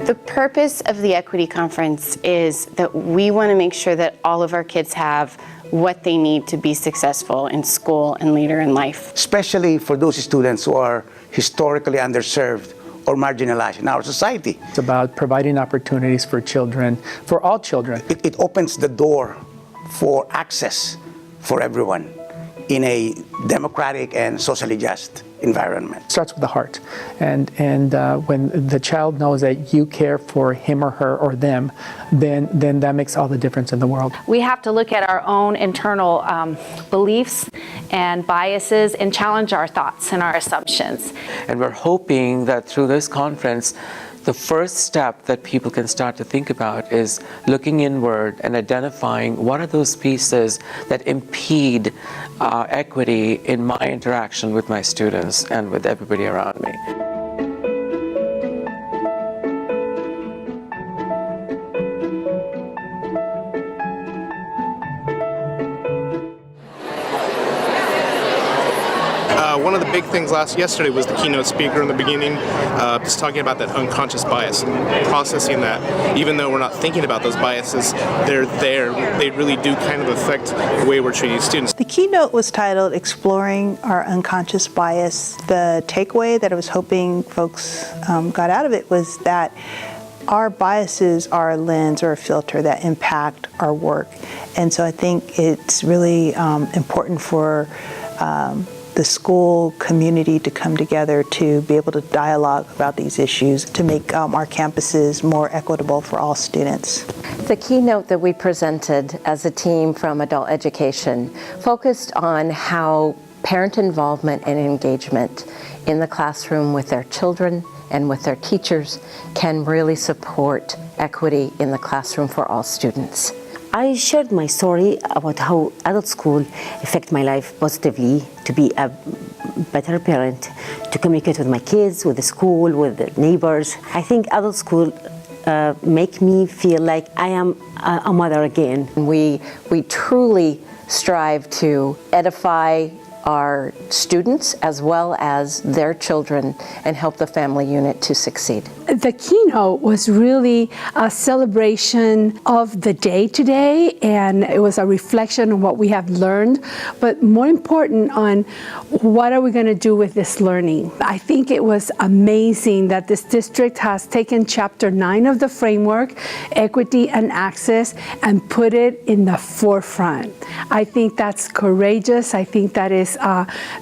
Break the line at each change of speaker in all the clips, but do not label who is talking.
The purpose of the Equity Conference is that we want to make sure that all of our kids have what they need to be successful in school and later in life.
Especially for those students who are historically underserved or marginalized in our society.
It's about providing opportunities for children, for all children.
It opens the door for access for everyone in a democratic and socially just environment.
It starts with the heart, and when the child knows that you care for him or her or them, then that makes all the difference in the world.
We have to look at our own internal beliefs and biases and challenge our thoughts and our assumptions.
And we're hoping that through this conference, the first step that people can start to think about is looking inward and identifying what are those pieces that impede equity in my interaction with my students and with everybody around me.
One of the big things yesterday was the keynote speaker in the beginning, just talking about that unconscious bias, processing that even though we're not thinking about those biases, they're there. They really do kind of affect the way we're treating students.
The keynote was titled Exploring Our Unconscious Bias. The takeaway that I was hoping folks got out of it was that our biases are a lens or a filter that impact our work. And so I think it's really important for the school community to come together to be able to dialogue about these issues to make our campuses more equitable for all students.
The keynote that we presented as a team from Adult Education focused on how parent involvement and engagement in the classroom with their children and with their teachers can really support equity in the classroom for all students.
I shared my story about how adult school affect my life positively, to be a better parent, to communicate with my kids, with the school, with the neighbors. I think adult school make me feel like I am a mother again.
We truly strive to edify our students as well as their children and help the family unit to succeed.
The keynote was really a celebration of the day today, and it was a reflection on what we have learned, but more important on what are we going to do with this learning. I think it was amazing that this district has taken Chapter 9 of the framework, Equity and Access, and put it in the forefront. I think that's courageous. I think that is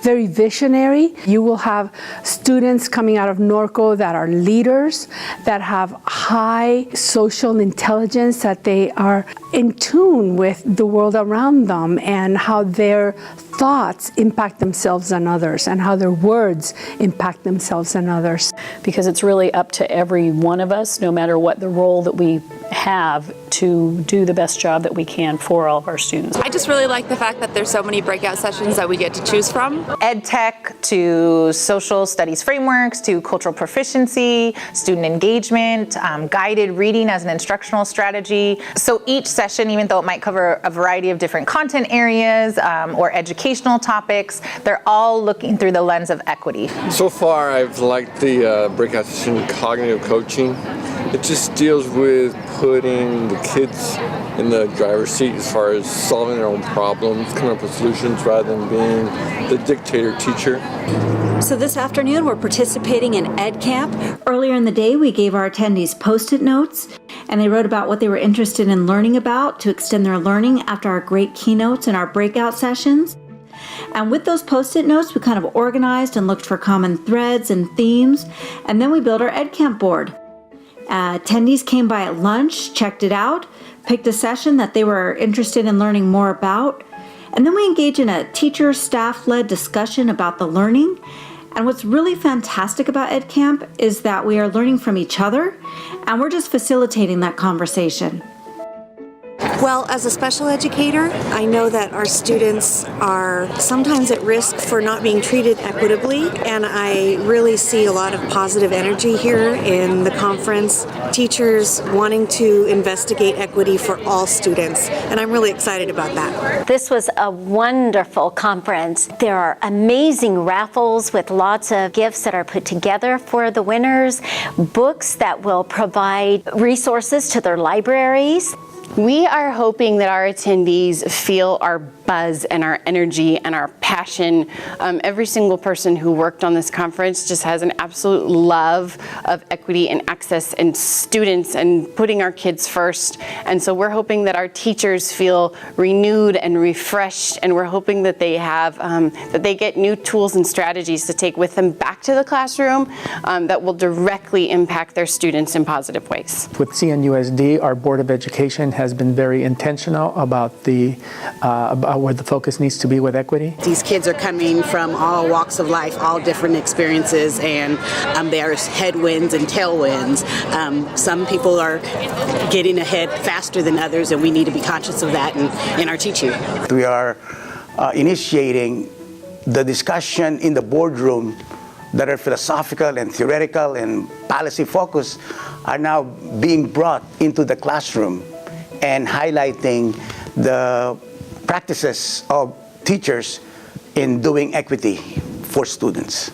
very visionary. You will have students coming out of Norco that are leaders, that have high social intelligence, that they are in tune with the world around them and how their thoughts impact themselves and others and how their words impact themselves and others.
Because it's really up to every one of us, no matter what the role that we have, to do the best job that we can for all of our students.
I just really like the fact that there's so many breakout sessions that we get to choose from.
Ed tech to social studies frameworks to cultural proficiency, student engagement, guided reading as an instructional strategy. So each session, even though it might cover a variety of different content areas or educational topics, they're all looking through the lens of equity.
So far, I've liked the breakout session, cognitive coaching. It just deals with putting the kids in the driver's seat as far as solving their own problems, coming up with solutions rather than being the dictator teacher.
So this afternoon we're participating in Ed Camp. Earlier in the day we gave our attendees Post-it notes and they wrote about what they were interested in learning about to extend their learning after our great keynotes and our breakout sessions. And with those Post-it notes we kind of organized and looked for common threads and themes, and then we built our Ed Camp board. Attendees came by at lunch, checked it out, picked a session that they were interested in learning more about, and then we engaged in a teacher-staff-led discussion about the learning. And what's really fantastic about Ed Camp is that we are learning from each other, and we're just facilitating that conversation.
Well, as a special educator, I know that our students are sometimes at risk for not being treated equitably, and I really see a lot of positive energy here in the conference. Teachers wanting to investigate equity for all students, and I'm really excited about that.
This was a wonderful conference. There are amazing raffles with lots of gifts that are put together for the winners, books that will provide resources to their libraries.
We are hoping that our attendees feel our buzz and our energy and our passion. Every single person who worked on this conference just has an absolute love of equity and access and students and putting our kids first. And so we're hoping that our teachers feel renewed and refreshed, and we're hoping that they have that they get new tools and strategies to take with them back to the classroom that will directly impact their students in positive ways.
With CNUSD, our Board of Education has been very intentional about about where the focus needs to be with equity.
These kids are coming from all walks of life, all different experiences, and there's headwinds and tailwinds. Some people are getting ahead faster than others, and we need to be conscious of that in our teaching.
We are initiating the discussion in the boardroom that are philosophical and theoretical and policy focused are now being brought into the classroom and highlighting the practices of teachers in doing equity for students.